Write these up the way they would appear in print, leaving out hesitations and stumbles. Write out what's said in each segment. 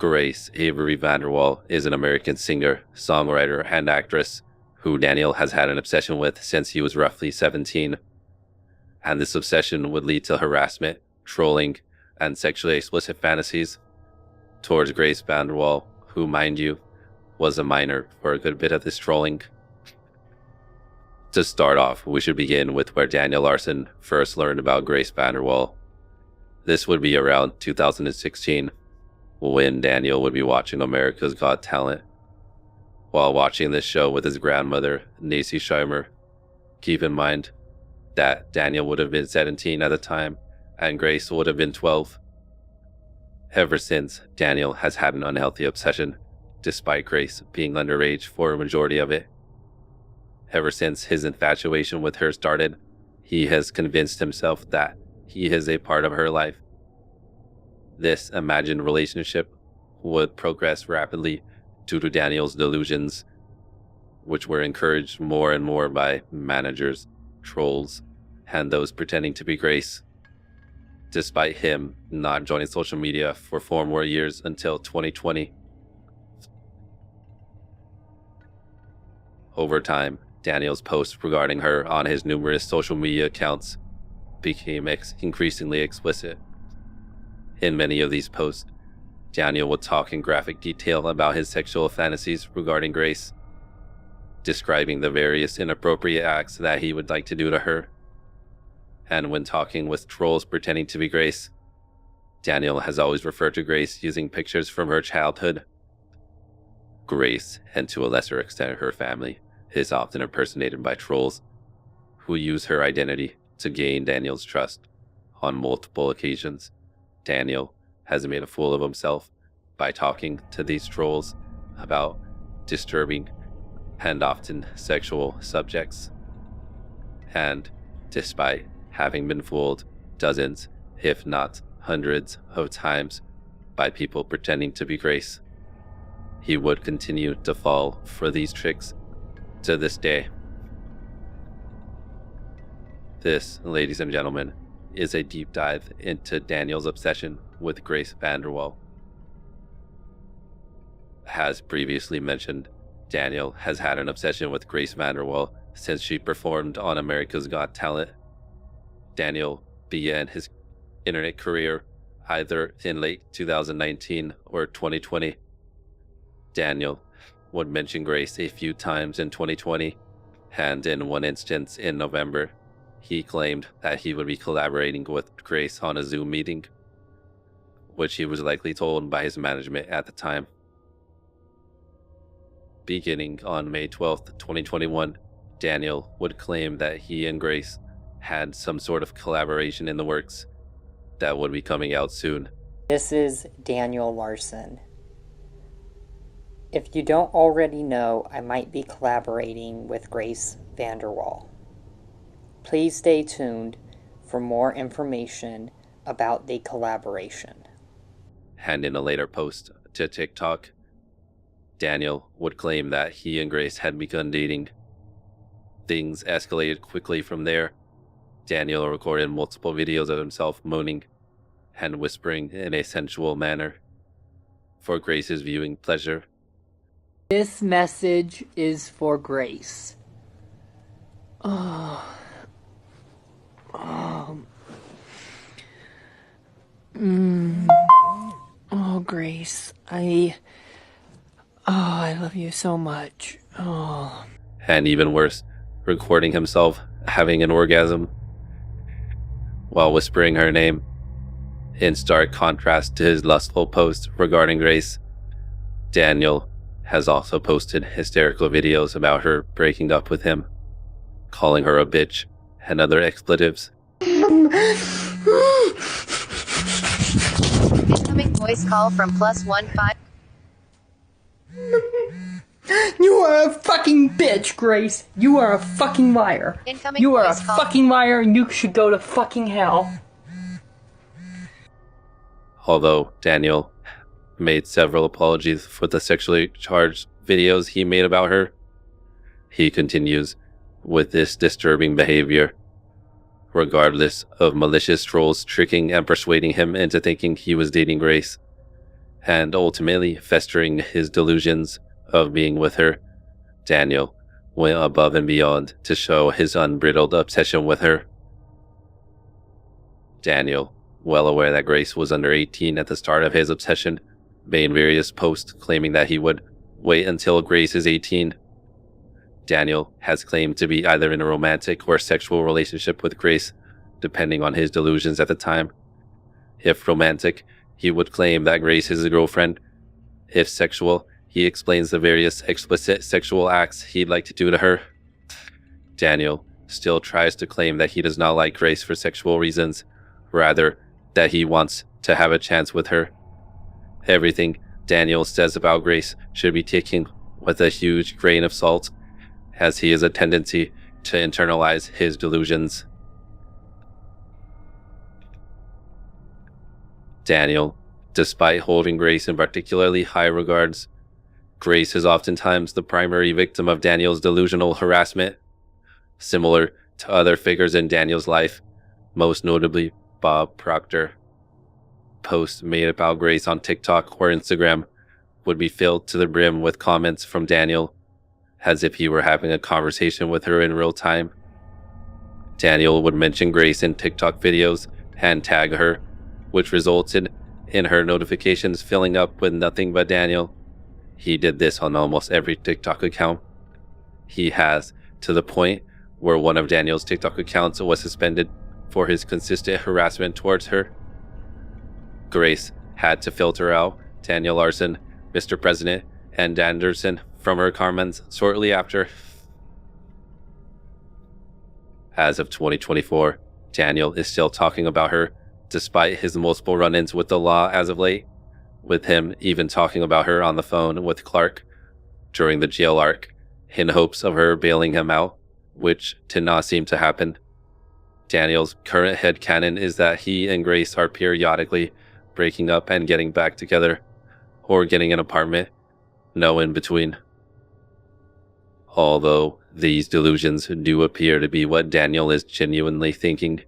Grace Avery VanderWaal is an American singer, songwriter, and actress who Daniel has had an obsession with since he was roughly 17. And this obsession would lead to harassment, trolling, and sexually explicit fantasies towards Grace VanderWaal, who, mind you, was a minor for a good bit of this trolling. To start off, we should begin with where Daniel Larson first learned about Grace VanderWaal. This would be around 2016, when Daniel would be watching America's Got Talent. While watching this show with his grandmother, Nacy Scheimer, keep in mind that Daniel would have been 17 at the time, and Grace would have been 12. Ever since, Daniel has had an unhealthy obsession, despite Grace being underage for a majority of it. Ever since his infatuation with her started, he has convinced himself that he is a part of her life. This imagined relationship would progress rapidly due to Daniel's delusions, which were encouraged more and more by managers, trolls, and those pretending to be Grace. Despite him not joining social media for 4 more years until 2020. Over time, Daniel's posts regarding her on his numerous social media accounts became increasingly explicit. In many of these posts, Daniel would talk in graphic detail about his sexual fantasies regarding Grace, describing the various inappropriate acts that he would like to do to her. And when talking with trolls pretending to be Grace, Daniel has always referred to Grace using pictures from her childhood. Grace, and to a lesser extent her family, is often impersonated by trolls who use her identity to gain Daniel's trust. On multiple occasions, Daniel has made a fool of himself by talking to these trolls about disturbing and often sexual subjects. And despite having been fooled dozens, if not hundreds of times by people pretending to be Grace, he would continue to fall for these tricks to this day. This, ladies and gentlemen, is a deep dive into Daniel's obsession with Grace VanderWaal. As previously mentioned, Daniel has had an obsession with Grace VanderWaal since she performed on America's Got Talent. Daniel began his internet career either in late 2019 or 2020. Daniel would mention Grace a few times in 2020, and in one instance in November, he claimed that he would be collaborating with Grace on a Zoom meeting, which he was likely told by his management at the time. Beginning on May 12th, 2021, Daniel would claim that he and Grace had some sort of collaboration in the works that would be coming out soon. This is Daniel Larson. If you don't already know, I might be collaborating with Grace VanderWaal. Please stay tuned for more information about the collaboration. And in a later post to TikTok, Daniel would claim that he and Grace had begun dating. Things escalated quickly from there. Daniel recorded multiple videos of himself moaning and whispering in a sensual manner for Grace's viewing pleasure. This message is for Grace. Grace, I love you so much. And even worse, recording himself having an orgasm while whispering her name, in stark contrast to his lustful posts regarding Grace. Daniel has also posted hysterical videos about her breaking up with him, calling her a bitch, and other expletives. Incoming voice call from +15. You are a fucking bitch, Grace. You are a fucking liar. Incoming You are a voice call. fucking liar and you should go to fucking hell. Although Daniel made several apologies for the sexually charged videos he made about her, he continues with this disturbing behavior, regardless of malicious trolls tricking and persuading him into thinking he was dating Grace, and ultimately festering his delusions of being with her, Daniel went above and beyond to show his unbridled obsession with her. Daniel, well aware that Grace was under 18 at the start of his obsession, made various posts claiming that he would wait until Grace is 18. Daniel has claimed to be either in a romantic or sexual relationship with Grace, depending on his delusions at the time. If romantic, he would claim that Grace is his girlfriend. If sexual, he explains the various explicit sexual acts he'd like to do to her. Daniel still tries to claim that he does not like Grace for sexual reasons, rather that he wants to have a chance with her. Everything Daniel says about Grace should be taken with a huge grain of salt, as he has a tendency to internalize his delusions. Daniel, despite holding Grace in particularly high regards, Grace is oftentimes the primary victim of Daniel's delusional harassment. Similar to other figures in Daniel's life, most notably Bob Proctor. Posts made about Grace on TikTok or Instagram would be filled to the brim with comments from Daniel, as if he were having a conversation with her in real time. Daniel would mention Grace in TikTok videos and tag her, which resulted in her notifications filling up with nothing but Daniel. He did this on almost every TikTok account. He has, to the point where one of Daniel's TikTok accounts was suspended for his consistent harassment towards her. Grace had to filter out Daniel Larson, Mr. President, and Anderson from her comments shortly after. As of 2024, Daniel is still talking about her, despite his multiple run-ins with the law as of late, with him even talking about her on the phone with Clark during the jail arc, in hopes of her bailing him out, which did not seem to happen. Daniel's current headcanon is that he and Grace are periodically breaking up and getting back together, or getting an apartment, no in between. Although these delusions do appear to be what Daniel is genuinely thinking,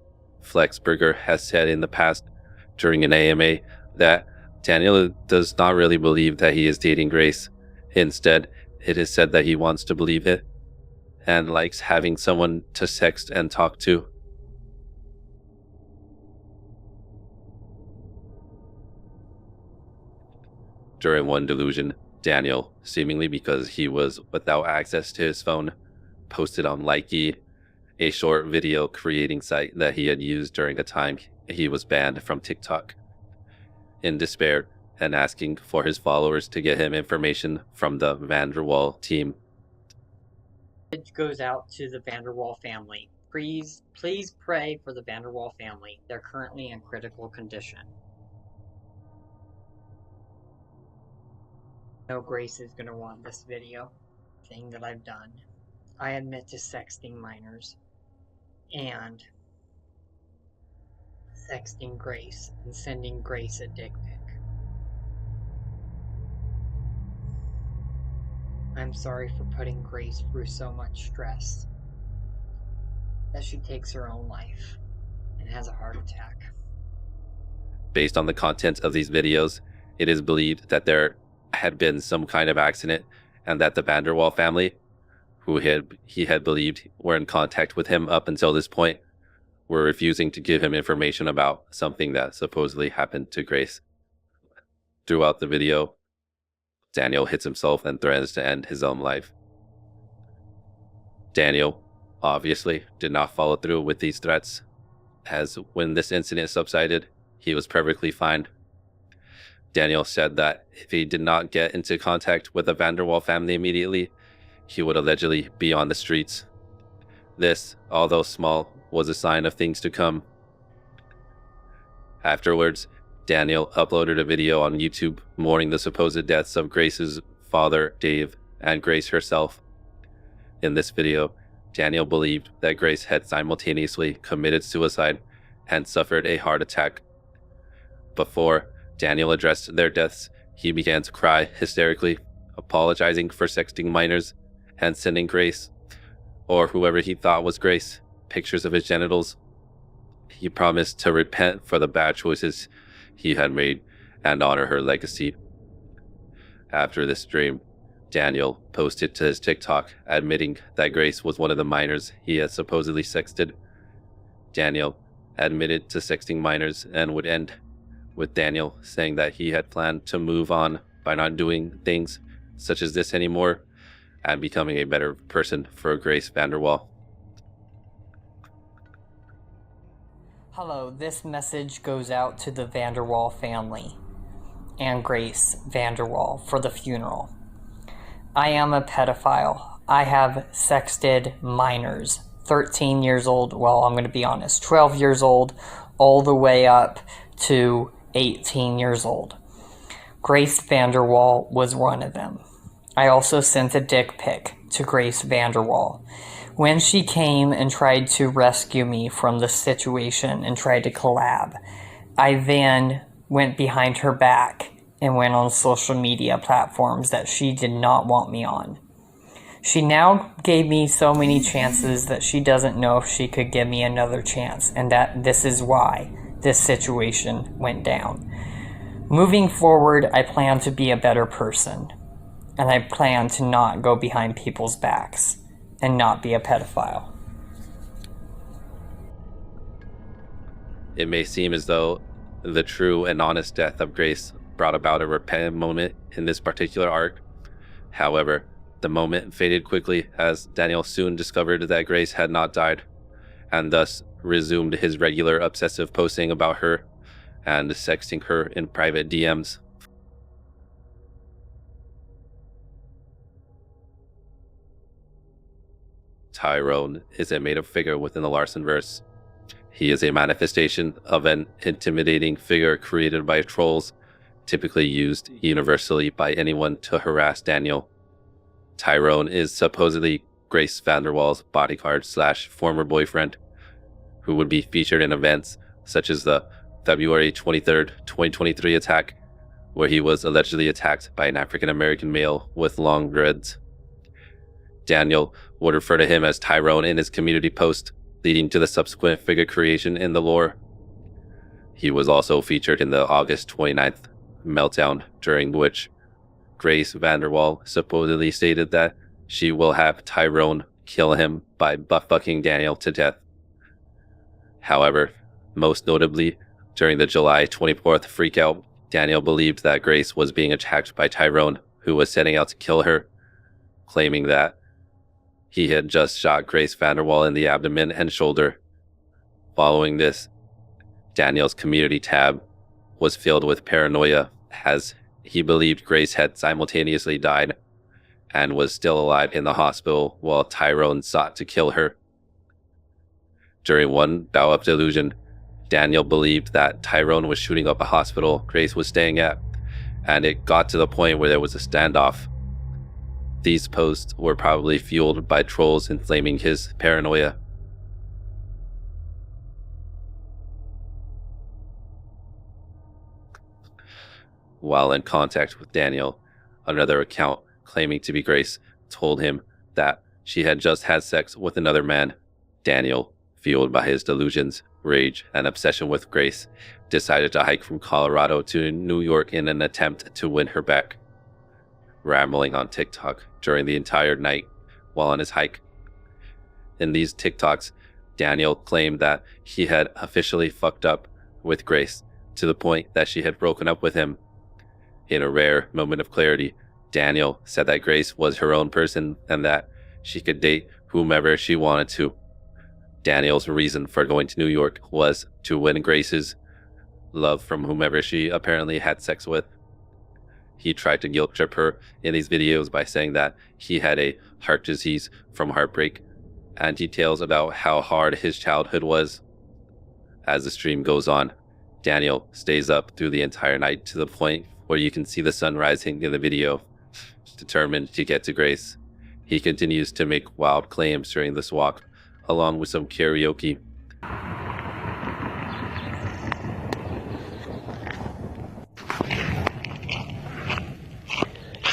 Flexberger has said in the past during an AMA that Daniel does not really believe that he is dating Grace. Instead, it is said that he wants to believe it, and likes having someone to sext and talk to. During one delusion, Daniel, seemingly because he was without access to his phone, posted on Likey, a short video creating site that he had used during a time he was banned from TikTok. In despair, and asking for his followers to get him information from the VanderWaal team. It goes out to the VanderWaal family. Please pray for the VanderWaal family. They're currently in critical condition. I know Grace is going to want this video thing that I've done. I admit to sexting minors and sexting Grace and sending Grace a dick pic. I'm sorry for putting Grace through so much stress that she takes her own life and has a heart attack. Based on the content of these videos, it is believed that there had been some kind of accident, and that the VanderWaal family, who he had believed were in contact with him up until this point, were refusing to give him information about something that supposedly happened to Grace. Throughout the video, Daniel hits himself and threatens to end his own life. Daniel obviously did not follow through with these threats, as when this incident subsided, he was perfectly fine. Daniel said that if he did not get into contact with the VanderWaal family immediately, he would allegedly be on the streets. This, although small, was a sign of things to come. Afterwards, Daniel uploaded a video on YouTube mourning the supposed deaths of Grace's father, Dave, and Grace herself. In this video, Daniel believed that Grace had simultaneously committed suicide and suffered a heart attack. Before Daniel addressed their deaths, he began to cry hysterically, apologizing for sexting minors and sending Grace, or whoever he thought was Grace, pictures of his genitals. He promised to repent for the bad choices he had made and honor her legacy After this dream, Daniel posted to his TikTok admitting that Grace was one of the minors he had supposedly sexted. Daniel admitted to sexting minors and would end with Daniel saying that he had planned to move on by not doing things such as this anymore and becoming a better person for Grace VanderWaal. Hello, this message goes out to the VanderWaal family and Grace VanderWaal for the funeral. I am a pedophile. I have sexted minors, 13 years old, well, I'm going to be honest, 12 years old, all the way up to 18 years old. Grace VanderWaal was one of them. I also sent a dick pic to Grace VanderWaal. When she came and tried to rescue me from the situation and tried to collab, I then went behind her back and went on social media platforms that she did not want me on. She now gave me so many chances that she doesn't know if she could give me another chance, and that this is why this situation went down. Moving forward, I plan to be a better person, and I plan to not go behind people's backs and not be a pedophile. It may seem as though the true and honest death of Grace brought about a repentant moment in this particular arc. However, the moment faded quickly as Daniel soon discovered that Grace had not died, and thus resumed his regular obsessive posting about her and sexting her in private DMs. Tyrone is a made-up figure within the Larsonverse. He is a manifestation of an intimidating figure created by trolls, typically used universally by anyone to harass Daniel. Tyrone is supposedly Grace VanderWaal's bodyguard / former boyfriend, who would be featured in events such as the February 23rd, 2023 attack, where he was allegedly attacked by an African-American male with long dreads. Daniel would refer to him as Tyrone in his community post, leading to the subsequent figure creation in the lore. He was also featured in the August 29th meltdown, during which Grace VanderWaal supposedly stated that she will have Tyrone kill him by butt-fucking Daniel to death. However, most notably, during the July 24th freakout, Daniel believed that Grace was being attacked by Tyrone, who was setting out to kill her, claiming that he had just shot Grace VanderWaal in the abdomen and shoulder. Following this, Daniel's community tab was filled with paranoia, as he believed Grace had simultaneously died and was still alive in the hospital while Tyrone sought to kill her. During one bout of delusion, Daniel believed that Tyrone was shooting up a hospital Grace was staying at, and it got to the point where there was a standoff. These posts were probably fueled by trolls inflaming his paranoia. While in contact with Daniel, another account claiming to be Grace told him that she had just had sex with another man. Daniel, fueled by his delusions, rage, and obsession with Grace, decided to hike from Colorado to New York in an attempt to win her back, rambling on TikTok during the entire night while on his hike. In these TikToks, Daniel claimed that he had officially fucked up with Grace to the point that she had broken up with him. In a rare moment of clarity, Daniel said that Grace was her own person and that she could date whomever she wanted to. Daniel's reason for going to New York was to win Grace's love from whomever she apparently had sex with. He tried to guilt trip her in these videos by saying that he had a heart disease from heartbreak and details about how hard his childhood was. As the stream goes on, Daniel stays up through the entire night to the point where you can see the sun rising in the video, determined to get to Grace. He continues to make wild claims during this walk, along with some karaoke.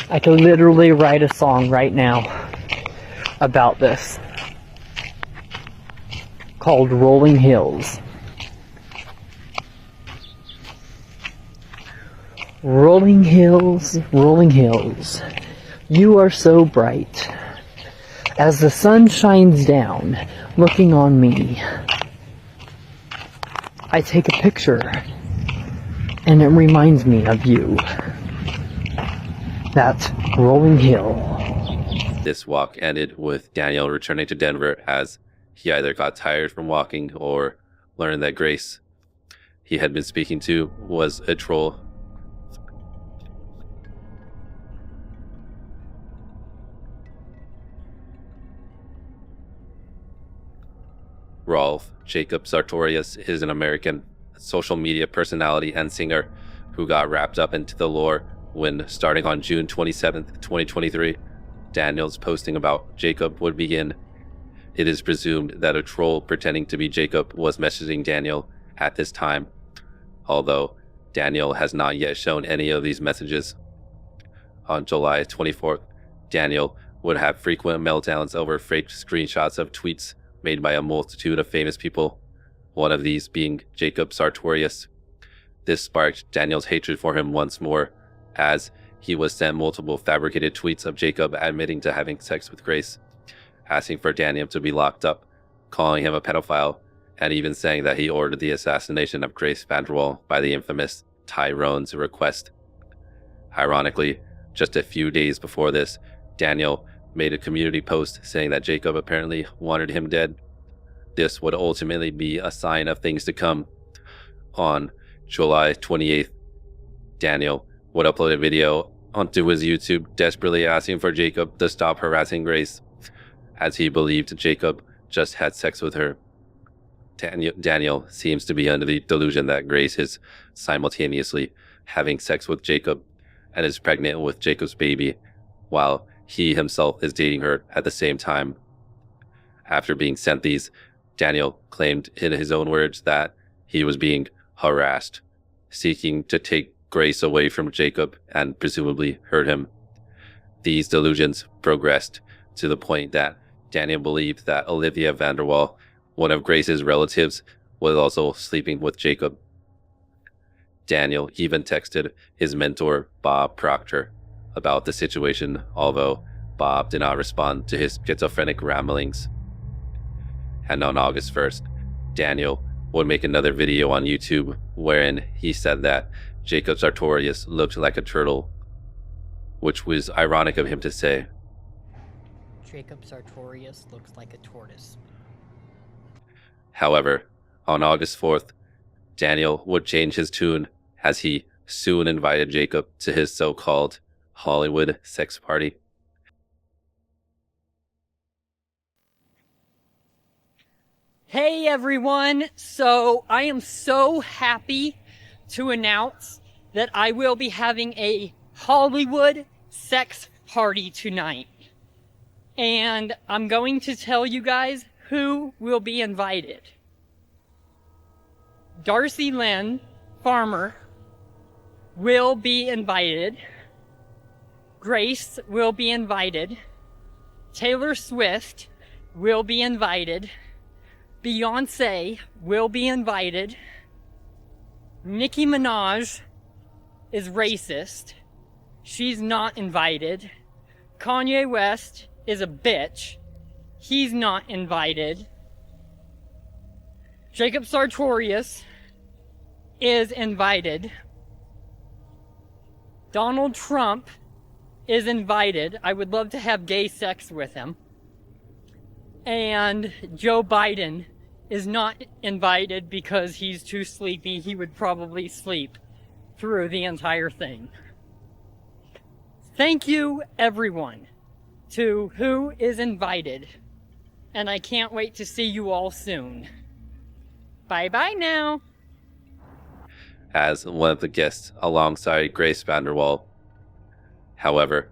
I could literally write a song right now about this, called Rolling Hills. Rolling hills, you are so bright. As the sun shines down, looking on me, I take a picture, and it reminds me of you. That rolling hill. This walk ended with Daniel returning to Denver as he either got tired from walking or learned that Grace he had been speaking to was a troll. Rolf Jacob Sartorius is an American social media personality and singer who got wrapped up into the lore when, starting on June 27th, 2023, Daniel's posting about Jacob would begin. It is presumed that a troll pretending to be Jacob was messaging Daniel at this time, although Daniel has not yet shown any of these messages. On July 24th, Daniel would have frequent meltdowns over fake screenshots of tweets made by a multitude of famous people, one of these being Jacob Sartorius. This sparked Daniel's hatred for him once more, as he was sent multiple fabricated tweets of Jacob admitting to having sex with Grace, asking for Daniel to be locked up, calling him a pedophile, and even saying that he ordered the assassination of Grace VanderWaal by the infamous Tyrone's request. Ironically, just a few days before this, Daniel made a community post saying that Jacob apparently wanted him dead. This would ultimately be a sign of things to come. On July 28th, Daniel would upload a video onto his YouTube desperately asking for Jacob to stop harassing Grace, as he believed Jacob just had sex with her. Daniel seems to be under the delusion that Grace is simultaneously having sex with Jacob and is pregnant with Jacob's baby, while he himself is dating her at the same time. After being sent these, Daniel claimed in his own words that he was being harassed, seeking to take Grace away from Jacob and presumably hurt him. These delusions progressed to the point that Daniel believed that Olivia VanderWaal, one of Grace's relatives, was also sleeping with Jacob. Daniel even texted his mentor, Bob Proctor, about the situation, although Bob did not respond to his schizophrenic ramblings. And on August 1st, Daniel would make another video on YouTube wherein he said that Jacob Sartorius looked like a turtle, which was ironic of him to say. Jacob Sartorius looks like a tortoise. However, on August 4th, Daniel would change his tune as he soon invited Jacob to his so-called Hollywood sex party. Hey everyone! So I am so happy to announce that I will be having a Hollywood sex party tonight. And I'm going to tell you guys who will be invited. Darcy Lynn Farmer will be invited. Grace will be invited. Taylor Swift will be invited. Beyonce will be invited. Nicki Minaj is racist. She's not invited. Kanye West is a bitch. He's not invited. Jacob Sartorius is invited. Donald Trump is invited. I would love to have gay sex with him. And Joe Biden is not invited because he's too sleepy. He would probably sleep through the entire thing. Thank you, everyone, to who is invited. And I can't wait to see you all soon. Bye-bye now. As one of the guests alongside Grace VanderWaal. However,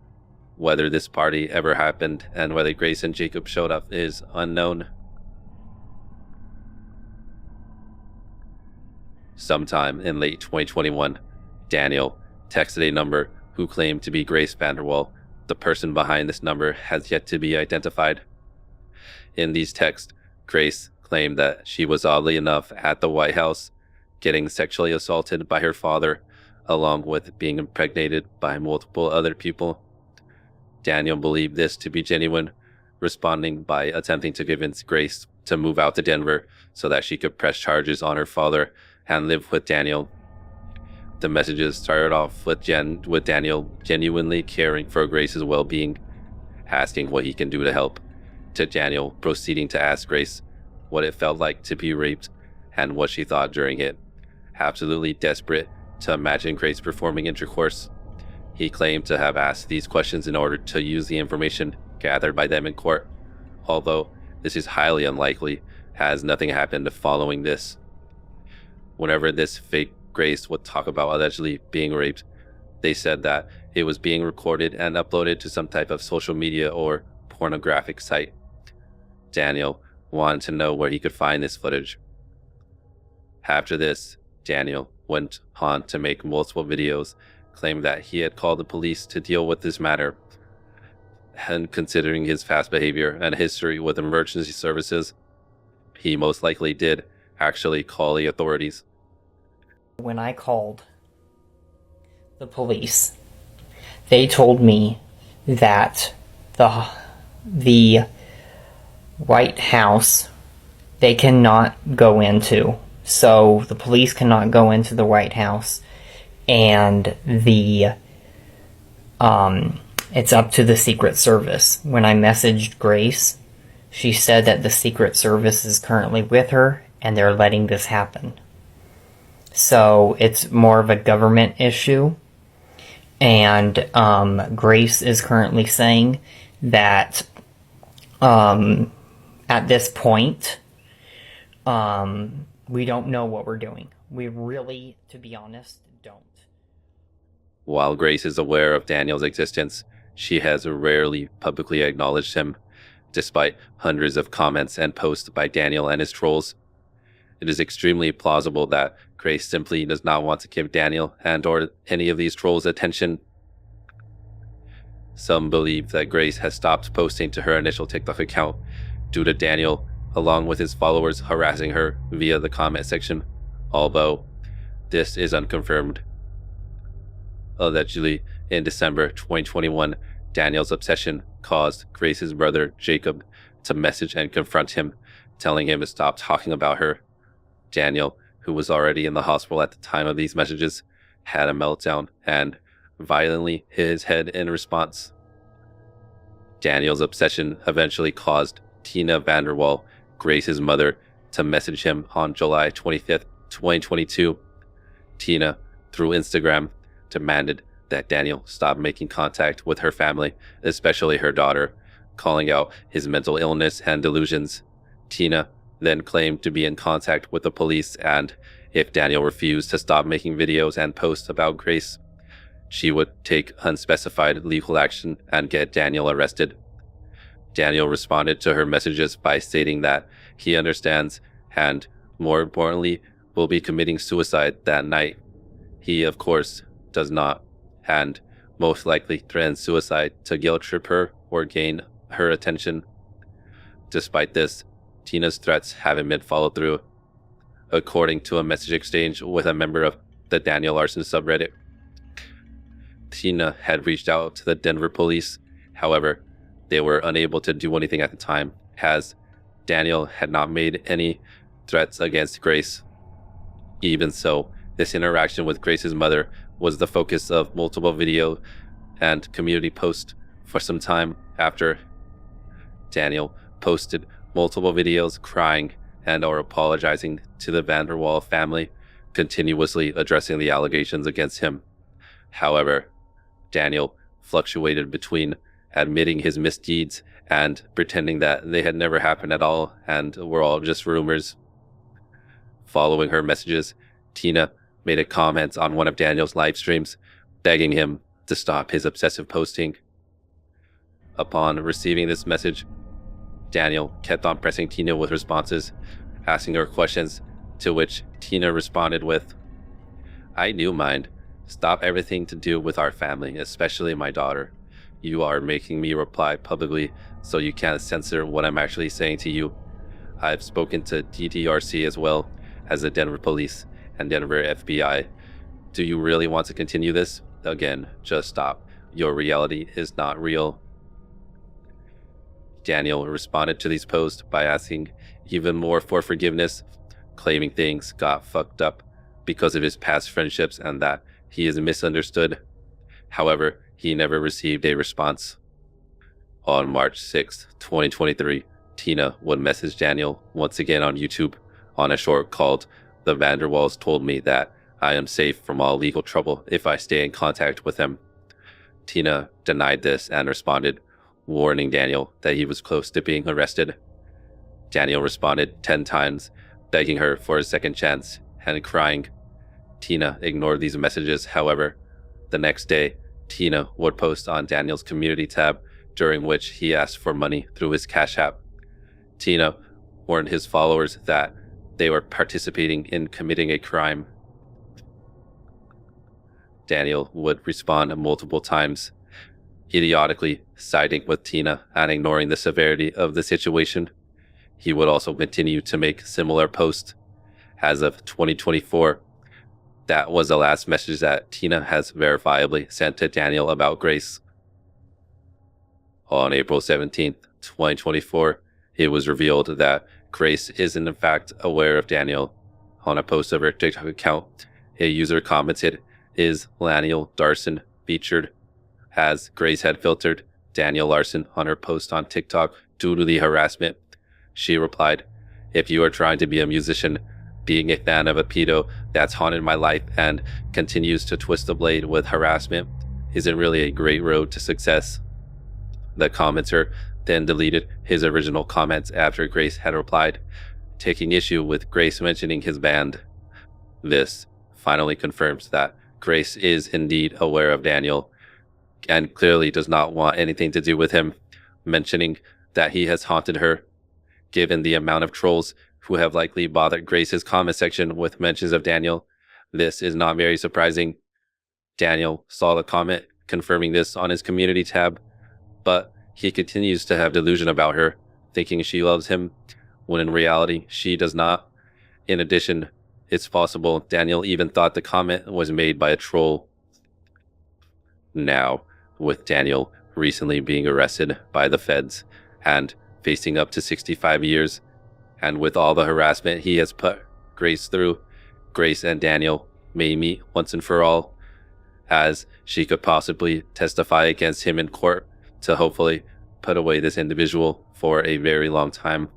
whether this party ever happened and whether Grace and Jacob showed up is unknown. Sometime in late 2021, Daniel texted a number who claimed to be Grace VanderWaal. The person behind this number has yet to be identified. In these texts, Grace claimed that she was oddly enough at the White House getting sexually assaulted by her father along with being impregnated by multiple other people. Daniel believed this to be genuine, responding by attempting to convince Grace to move out to Denver so that she could press charges on her father and live with Daniel. The messages started off with Daniel genuinely caring for Grace's well-being, asking what he can do to help, to Daniel proceeding to ask Grace what it felt like to be raped and what she thought during it, absolutely desperate to imagine Grace performing intercourse. He claimed to have asked these questions in order to use the information gathered by them in court, although this is highly unlikely, as nothing happened following this. Whenever this fake Grace would talk about allegedly being raped, they said that it was being recorded and uploaded to some type of social media or pornographic site. Daniel wanted to know where he could find this footage. After this, Daniel went on to make multiple videos, claiming that he had called the police to deal with this matter. And considering his past behavior and history with emergency services, he most likely did actually call the authorities. When I called the police, they told me that the White House they cannot go into. So the police cannot go into the White House, and it's up to the Secret Service. When I messaged Grace, she said that the Secret Service is currently with her and they're letting this happen. So it's more of a government issue, and Grace is currently saying that at this point we don't know what we're doing. We really, to be honest, don't. While Grace is aware of Daniel's existence, she has rarely publicly acknowledged him, despite hundreds of comments and posts by Daniel and his trolls. It is extremely plausible that Grace simply does not want to give Daniel and or any of these trolls attention. Some believe that Grace has stopped posting to her initial TikTok account due to Daniel, along with his followers, harassing her via the comment section, although this is unconfirmed. Allegedly, in December 2021, Daniel's obsession caused Grace's brother, Jacob, to message and confront him, telling him to stop talking about her. Daniel, who was already in the hospital at the time of these messages, had a meltdown and violently hit his head in response. Daniel's obsession eventually caused Tina VanderWaal, Grace's mother, to message him on July 25th, 2022. Tina, through Instagram, demanded that Daniel stop making contact with her family, especially her daughter, calling out his mental illness and delusions. Tina then claimed to be in contact with the police, and if Daniel refused to stop making videos and posts about Grace, she would take unspecified legal action and get Daniel arrested. Daniel responded to her messages by stating that he understands and, more importantly, will be committing suicide that night. He, of course, does not, and most likely threatens suicide to guilt trip her or gain her attention. Despite this, Tina's threats haven't been followed through. According to a message exchange with a member of the Daniel Larson subreddit, Tina had reached out to the Denver police. However, they were unable to do anything at the time, as Daniel had not made any threats against Grace. Even so, this interaction with Grace's mother was the focus of multiple video and community posts for some time after. Daniel posted multiple videos crying and or apologizing to the VanderWaal family, continuously addressing the allegations against him. However, Daniel fluctuated between admitting his misdeeds and pretending that they had never happened at all and were all just rumors. Following her messages, Tina made a comment on one of Daniel's live streams, begging him to stop his obsessive posting. Upon receiving this message, Daniel kept on pressing Tina with responses, asking her questions, to which Tina responded with, "I do mind. Stop everything to do with our family, especially my daughter. You are making me reply publicly, so you can't censor what I'm actually saying to you. I've spoken to DDRC as well as the Denver police and Denver FBI. Do you really want to continue this? Again, just stop. Your reality is not real. Daniel responded to these posts by asking even more for forgiveness, claiming things got fucked up because of his past friendships and that he is misunderstood. However, he never received a response. On March 6, 2023, Tina would message Daniel once again on YouTube on a short called "The VanderWaals told me that I am safe from all legal trouble if I stay in contact with him." Tina denied this and responded, warning Daniel that he was close to being arrested. Daniel responded 10 times, begging her for a second chance and crying. Tina ignored these messages, however. The next day, Tina would post on Daniel's community tab, during which he asked for money through his Cash App. Tina warned his followers that they were participating in committing a crime. Daniel would respond multiple times, idiotically siding with Tina and ignoring the severity of the situation. He would also continue to make similar posts. As of 2024, that was the last message that Tina has verifiably sent to Daniel about Grace. On April 17th, 2024, it was revealed that Grace isn't in fact aware of Daniel. On a post of her TikTok account, a user commented, "Is Daniel Larson featured?" As Grace had filtered Daniel Larson on her post on TikTok due to the harassment. She replied, "If you are trying to be a musician, being a fan of a pedo that's haunted my life and continues to twist the blade with harassment isn't really a great road to success." The commenter then deleted his original comments after Grace had replied, taking issue with Grace mentioning his band. This finally confirms that Grace is indeed aware of Daniel and clearly does not want anything to do with him, mentioning that he has haunted her. Given the amount of trolls who have likely bothered Grace's comment section with mentions of Daniel, this is not very surprising. Daniel saw the comment confirming this on his community tab, but he continues to have delusion about her, thinking she loves him, when in reality she does not. In addition, it's possible Daniel even thought the comment was made by a troll. Now, with Daniel recently being arrested by the feds and facing up to 65 years, and with all the harassment he has put Grace through, Grace and Daniel may meet once and for all, as she could possibly testify against him in court to hopefully put away this individual for a very long time.